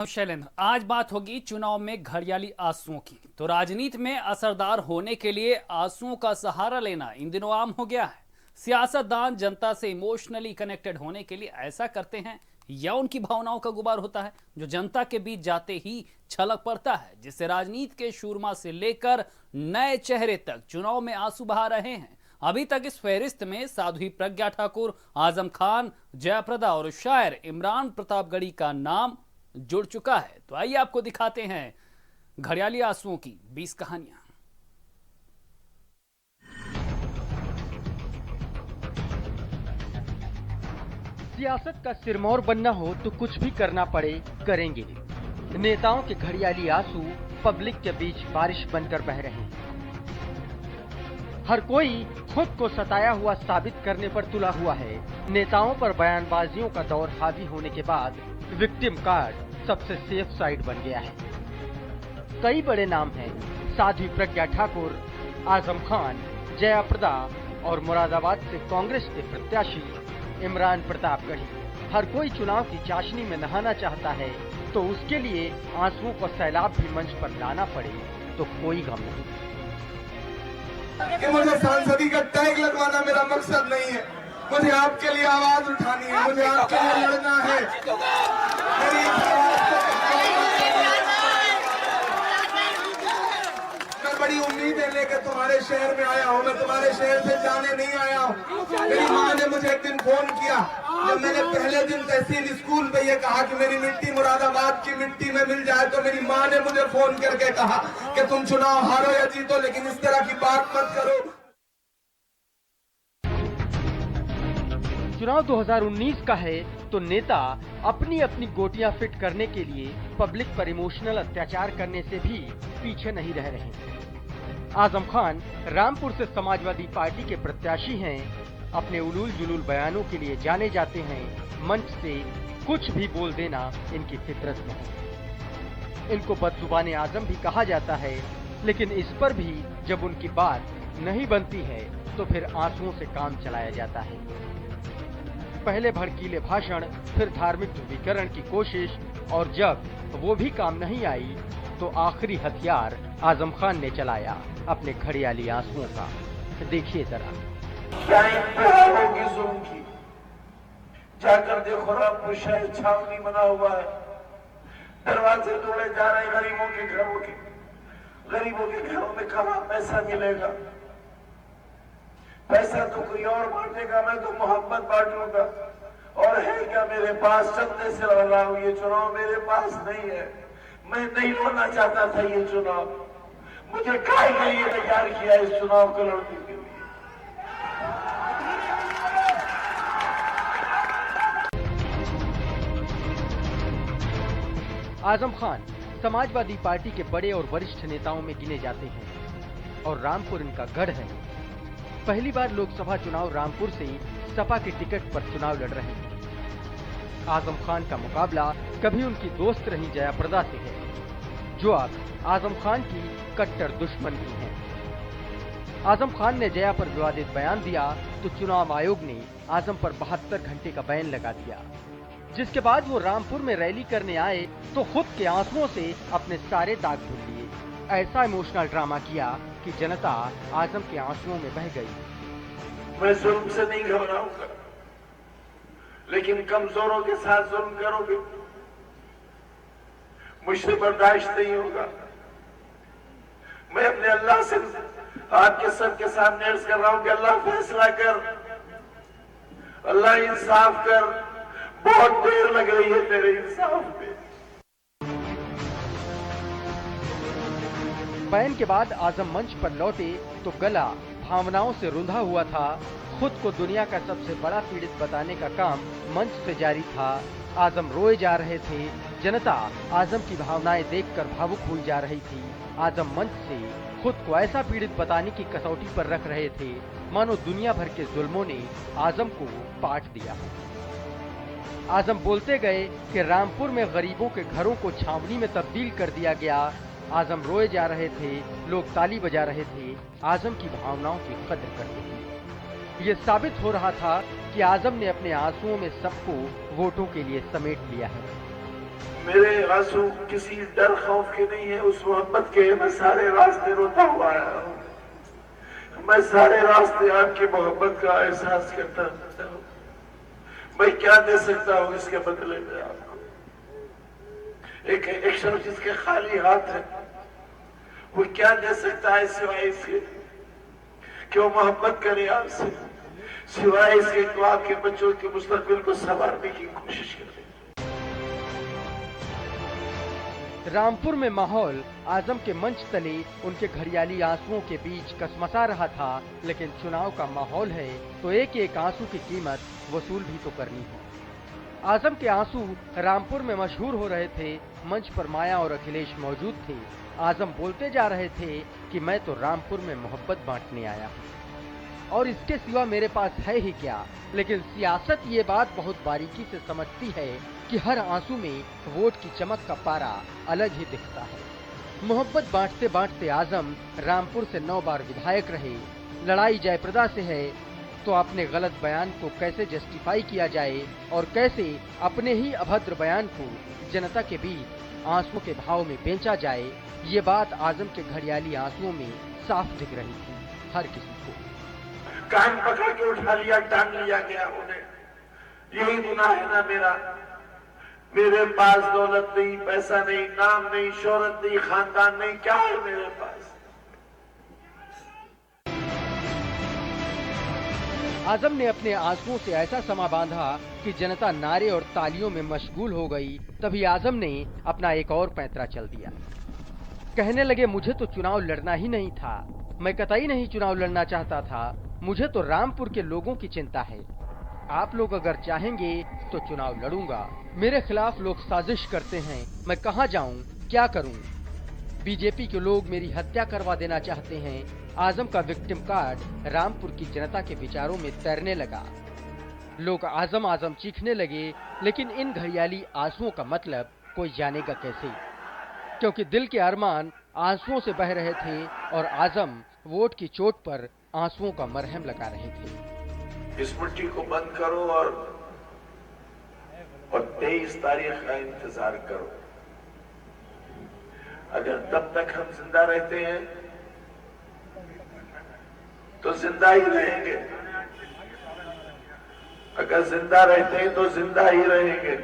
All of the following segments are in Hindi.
शैलेंद्र, आज बात होगी चुनाव में घड़ियाली आंसुओं की। तो राजनीति में असरदार होने के लिए आंसुओं का सहारा लेना इन दिनों आम हो गया है। सियासतदान जनता से इमोशनली कनेक्टेड होने के लिए ऐसा करते हैं या उनकी भावनाओं का गुबार होता है जो जनता के बीच जाते ही छलक पड़ता है, जिससे राजनीति के शूरमा से लेकर नए चेहरे तक चुनाव में आंसू बहा रहे हैं। अभी तक इस फहरिस्त में साध्वी प्रज्ञा ठाकुर, आजम खान, जयाप्रदा और शायर इमरान प्रतापगढ़ी का नाम जुड़ चुका है। तो आइए आपको दिखाते हैं घड़ियाली आंसुओं की 20 कहानियां। सियासत का सिरमौर बनना हो तो कुछ भी करना पड़े करेंगे। नेताओं के घड़ियाली आंसू पब्लिक के बीच बारिश बनकर बह रहे हैं। हर कोई खुद को सताया हुआ साबित करने पर तुला हुआ है। नेताओं पर बयानबाजियों का दौर हावी होने के बाद विक्टिम कार्ड सबसे सेफ साइड बन गया है। कई बड़े नाम हैं, साध्वी प्रज्ञा ठाकुर, आजम खान, जयाप्रदा और मुरादाबाद से कांग्रेस के प्रत्याशी इमरान प्रतापगढ़ी। हर कोई चुनाव की चाशनी में नहाना चाहता है, तो उसके लिए आंसुओं का सैलाब भी मंच पर लाना पड़े तो कोई गम नहीं। कि मुझे सांसदी का टैग लगवाना मेरा मकसद नहीं है। मुझे आपके लिए आवाज उठानी है, मुझे आपके लिए लड़ना है। मेरी मैं बड़ी उम्मीदें लेकर तुम्हारे शहर में आया हूँ। मैं तुम्हारे शहर से जाने नहीं आया हूँ। मेरी माँ ने मुझे एक दिन फोन किया, जब मैंने पहले दिन तहसील स्कूल पे ये कहा कि मेरी मिट्टी मुरादाबाद की मिट्टी में मिल जाए, तो मेरी माँ ने मुझे फोन करके कहा कि तुम चुनाव हारो या जीतो, लेकिन इस तरह की बात मत करो। चुनाव 2019 का है तो नेता अपनी अपनी गोटियां फिट करने के लिए पब्लिक पर इमोशनल अत्याचार करने से भी पीछे नहीं रह रहे हैं। आजम खान रामपुर से समाजवादी पार्टी के प्रत्याशी हैं। अपने उलूल जुलूल बयानों के लिए जाने जाते हैं। मंच से कुछ भी बोल देना इनकी फितरत में है। इनको बदजुबान आजम भी कहा जाता है, लेकिन इस पर भी जब उनकी बात नहीं बनती है तो फिर आंसुओं से काम चलाया जाता है। पहले भड़कीले भाषण, फिर धार्मिक ध्रुवीकरण की कोशिश, और जब वो भी काम नहीं आई तो आखिरी हथियार आजम खान ने चलाया अपने घड़ियाली आंसुओं का। देखिए जरा। क्या इंतहा होगी जुल्म की। जाकर देखो रामपुर शहर छावनी बना हुआ है। दरवाजे तोड़े जा रहे गरीबों के घरों के। गरीबों के घरों में कहाँ पैसा मिलेगा? पैसा तो कोई और बांटेगा, मैं तो मोहब्बत बांटूंगा। और है क्या मेरे पास? चलने से लड़ रहा हूं। ये चुनाव मेरे पास नहीं है। मैं नहीं लड़ना चाहता था ये चुनाव। मुझे काहे के लिए तैयार किया इस चुनाव को लड़ने के लिए? आजम खान समाजवादी पार्टी के बड़े और वरिष्ठ नेताओं में गिने जाते हैं और रामपुर इनका गढ़ है। पहली बार लोकसभा चुनाव रामपुर से सपा के टिकट पर चुनाव लड़ रहे हैं। आजम खान का मुकाबला कभी उनकी दोस्त रही जयाप्रदा से है, जो अब आजम खान की कट्टर दुश्मन भी है। आजम खान ने जया पर विवादित बयान दिया तो चुनाव आयोग ने आजम पर 72 घंटे का बैन लगा दिया, जिसके बाद वो रामपुर में रैली करने आए तो खुद के आंसुओं से अपने सारे दाग धुल लिए। ऐसा इमोशनल ड्रामा किया कि जनता आजम के आंसुओं में बह गई। मैं जुल्म से नहीं घबराऊंगा, लेकिन कमजोरों के साथ जुल्म करोगे मुझसे बर्दाश्त नहीं होगा। मैं अपने अल्लाह से आपके सबके सामने अर्ज कर रहा हूं कि अल्लाह फैसला कर, अल्लाह इंसाफ कर। बहुत देर लग रही है तेरे इंसाफ में। बैन के बाद आजम मंच पर लौटे तो गला भावनाओं से रुंधा हुआ था। खुद को दुनिया का सबसे बड़ा पीड़ित बताने का काम मंच से जारी था। आजम रोए जा रहे थे। जनता आजम की भावनाएं देखकर भावुक हुई जा रही थी। आजम मंच से खुद को ऐसा पीड़ित बताने की कसौटी पर रख रहे थे मानो दुनिया भर के जुल्मों ने आजम को पाट दिया। आजम बोलते गए कि रामपुर में गरीबों के घरों को छावनी में तब्दील कर दिया गया। आजम रोए जा रहे थे, लोग ताली बजा रहे थे। आजम की भावनाओं की कद्र करते थे। ये साबित हो रहा था कि आजम ने अपने आंसुओं में सबको वोटों के लिए समेट लिया है। मेरे आंसू किसी डर खौफ के नहीं है, उस मोहब्बत के। मैं सारे रास्ते रोता हुआ आया हूँ, मैं सारे रास्ते आपकी मोहब्बत का एहसास करता हूँ। मैं क्या दे सकता हूँ इसके बदले में आपको? एक शख्स जिसके खाली हाथ है, वो क्या दे सकता है सिवाय इसके कि वो मोहब्बत करे आपसे, सिवाय इसके कि आपके बच्चों के मुस्तकबिल को संवारने की कोशिश करे। रामपुर में माहौल आजम के मंच तले उनके घड़ियाली आंसुओं के बीच कसमसा रहा था, लेकिन चुनाव का माहौल है तो एक एक आंसू की कीमत वसूल भी तो करनी है। आजम के आंसू रामपुर में मशहूर हो रहे थे। मंच पर माया और अखिलेश मौजूद थे। आजम बोलते जा रहे थे कि मैं तो रामपुर में मोहब्बत बांटने आया हूँ और इसके सिवा मेरे पास है ही क्या। लेकिन सियासत ये बात बहुत बारीकी से समझती है कि हर आंसू में वोट की चमक का पारा अलग ही दिखता है। मोहब्बत बांटते बांटते आजम रामपुर से 9 बार विधायक रहे। लड़ाई जयप्रदा से है तो अपने गलत बयान को कैसे जस्टिफाई किया जाए और कैसे अपने ही अभद्र बयान को जनता के बीच आंसुओं के भाव में बेचा जाए, ये बात आजम के घड़ियाली आंसुओं में साफ दिख रही थी हर किसी को। कान पकड़ के उठा लिया, टांग लिया गया उन्हें। यही गुनाह है ना मेरा? मेरे पास दौलत नहीं, पैसा नहीं, नाम नहीं, शोहरत नहीं, खानदान नहीं, क्या है मेरे पास? आजम ने अपने आंसुओं से ऐसा समा बांधा कि जनता नारे और तालियों में मशगूल हो गई। तभी आजम ने अपना एक और पैंतरा चल दिया। कहने लगे, मुझे तो चुनाव लड़ना ही नहीं था, मैं कतई नहीं चुनाव लड़ना चाहता था, मुझे तो रामपुर के लोगों की चिंता है। आप लोग अगर चाहेंगे तो चुनाव लड़ूंगा। मेरे खिलाफ लोग साजिश करते हैं, मैं कहां जाऊं, क्या करूं? बीजेपी के लोग मेरी हत्या करवा देना चाहते हैं। आजम का विक्टिम कार्ड रामपुर की जनता के विचारों में तैरने लगा। लोग आजम आजम चीखने लगे, लेकिन इन घड़ियाली आंसुओं का मतलब कोई जानेगा कैसे, क्योंकि दिल के अरमान आंसुओं से बह रहे थे और आजम वोट की चोट पर आंसुओं का मरहम लगा रहे थे। इस मिट्टी को बंद करो और 23 तारीख का इंतजार करो। अगर तब तक हम जिंदा रहते हैं तो जिंदा ही रहेंगे, अगर जिंदा रहते हैं तो जिंदा ही रहेंगे।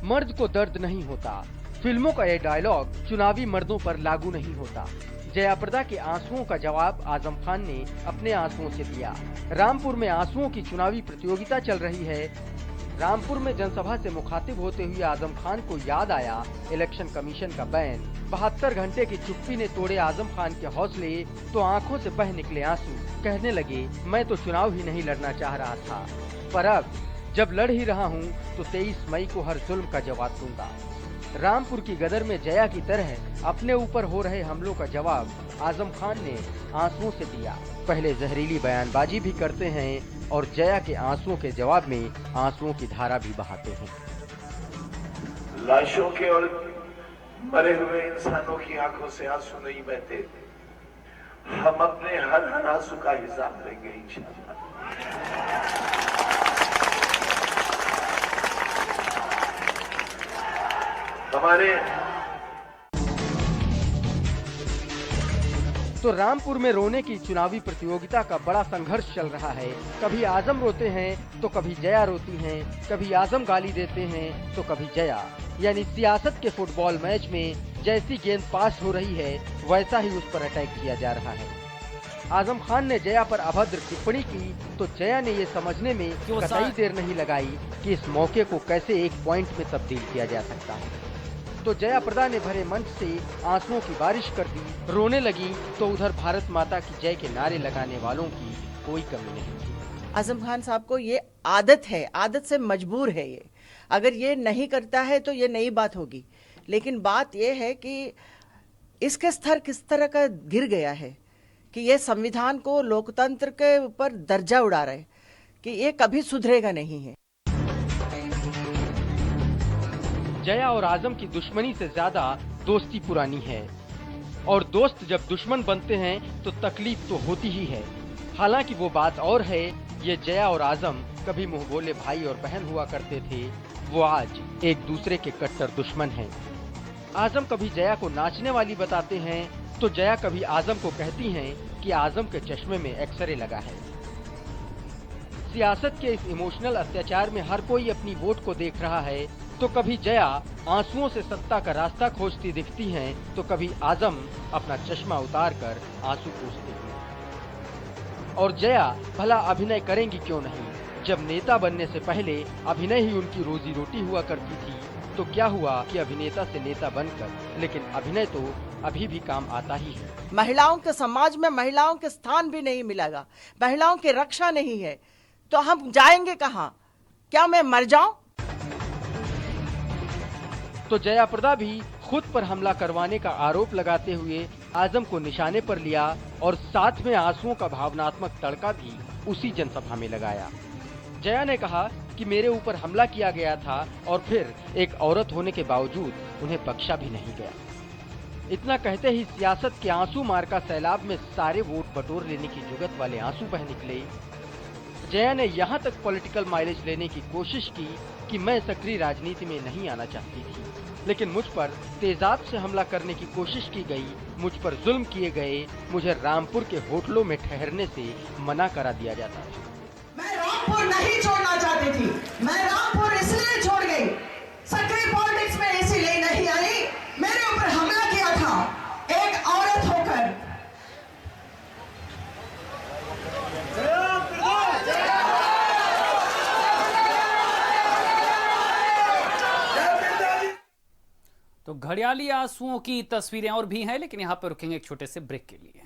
मर्द को दर्द नहीं होता, फिल्मों का ये डायलॉग चुनावी मर्दों पर लागू नहीं होता। जयाप्रदा के आंसुओं का जवाब आजम खान ने अपने आंसुओं से दिया। रामपुर में आंसुओं की चुनावी प्रतियोगिता चल रही है। रामपुर में जनसभा से मुखातिब होते हुए आजम खान को याद आया इलेक्शन कमीशन का बैन। 72 घंटे की चुप्पी ने तोड़े आजम खान के हौसले, तो आंखों से बह निकले आंसू। कहने लगे, मैं तो चुनाव ही नहीं लड़ना चाह रहा था, पर अब जब लड़ ही रहा हूँ तो 23 मई को हर जुल्म का जवाब दूंगा। रामपुर की गदर में जया की तरह अपने ऊपर हो रहे हमलों का जवाब आजम खान ने आंसुओं से दिया। पहले जहरीली बयानबाजी भी करते हैं और जया के आंसुओं के जवाब में आंसुओं की धारा भी बहाते हैं। लाशों के और मरे हुए इंसानों की आंखों से आंसू नहीं बहते। हम अपने हर आंसू का हिसाब लेंगे इंशाअल्लाह। हमारे तो रामपुर में रोने की चुनावी प्रतियोगिता का बड़ा संघर्ष चल रहा है। कभी आजम रोते हैं तो कभी जया रोती हैं, कभी आजम गाली देते हैं तो कभी जया। यानी सियासत के फुटबॉल मैच में जैसी गेंद पास हो रही है वैसा ही उस पर अटैक किया जा रहा है। आजम खान ने जया पर अभद्र टिप्पणी की तो जया ने ये समझने में कतई देर नहीं लगाई कि इस मौके को कैसे एक पॉइंट में तब्दील किया जा सकता है। तो जयाप्रदा ने भरे मंच से आंसुओं की बारिश कर दी, रोने लगी, तो उधर भारत माता की जय के नारे लगाने वालों की कोई कमी नहीं थी। आजम खान साहब को ये आदत है, आदत से मजबूर है ये। अगर ये नहीं करता है तो ये नई बात होगी, लेकिन बात ये है कि इसके स्तर किस तरह का गिर गया है कि ये संविधान को, लोकतंत्र के ऊपर दर्जा उड़ा रहे कि ये कभी सुधरेगा नहीं है। जया और आजम की दुश्मनी से ज्यादा दोस्ती पुरानी है, और दोस्त जब दुश्मन बनते हैं तो तकलीफ तो होती ही है। हालांकि वो बात और है, ये जया और आजम कभी मुंह बोले भाई और बहन हुआ करते थे, वो आज एक दूसरे के कट्टर दुश्मन हैं। आजम कभी जया को नाचने वाली बताते हैं तो जया कभी आजम को कहती हैं कि आजम के चश्मे में एक्सरे लगा है। सियासत के इस इमोशनल अत्याचार में हर कोई अपनी वोट को देख रहा है, तो कभी जया आंसुओं से सत्ता का रास्ता खोजती दिखती हैं, तो कभी आजम अपना चश्मा उतार कर आंसू पोंछते हैं। और जया भला अभिनय करेंगी क्यों नहीं, जब नेता बनने से पहले अभिनय ही उनकी रोजी रोटी हुआ करती थी, तो क्या हुआ कि अभिनेता से नेता बनकर, लेकिन अभिनय तो अभी भी काम आता ही है। महिलाओं के समाज में महिलाओं के स्थान भी नहीं मिलेगा, महिलाओं की रक्षा नहीं है, तो हम जाएंगे कहाँ? क्या मैं मर जाऊं? तो जया प्रदा भी खुद पर हमला करवाने का आरोप लगाते हुए आजम को निशाने पर लिया और साथ में आंसुओं का भावनात्मक तड़का भी उसी जनसभा में लगाया। जया ने कहा कि मेरे ऊपर हमला किया गया था और फिर एक औरत होने के बावजूद उन्हें बख्शा भी नहीं गया। इतना कहते ही सियासत के आंसू मार का सैलाब में सारे वोट बटोर लेने की जुगत वाले आंसू बह निकले। जया ने यहाँ तक पॉलिटिकल माइलेज लेने की कोशिश की कि मैं सक्रिय राजनीति में नहीं आना चाहती थी, लेकिन मुझ पर तेजाब से हमला करने की कोशिश की गई, मुझ पर जुल्म किए गए, मुझे रामपुर के होटलों में ठहरने से मना करा दिया जाता था। मैं रामपुर नहीं छोड़ना चाहती थी, मैं रामपुर इसलिए छोड़ गई, सक्रिय पॉलिटिक्स में इसीलिए नहीं आई, मेरे ऊपर हमला किया था एक औरत होकर। तो घड़ियाली आंसुओं की तस्वीरें और भी हैं, लेकिन यहाँ पर रुकेंगे एक छोटे से ब्रेक के लिए।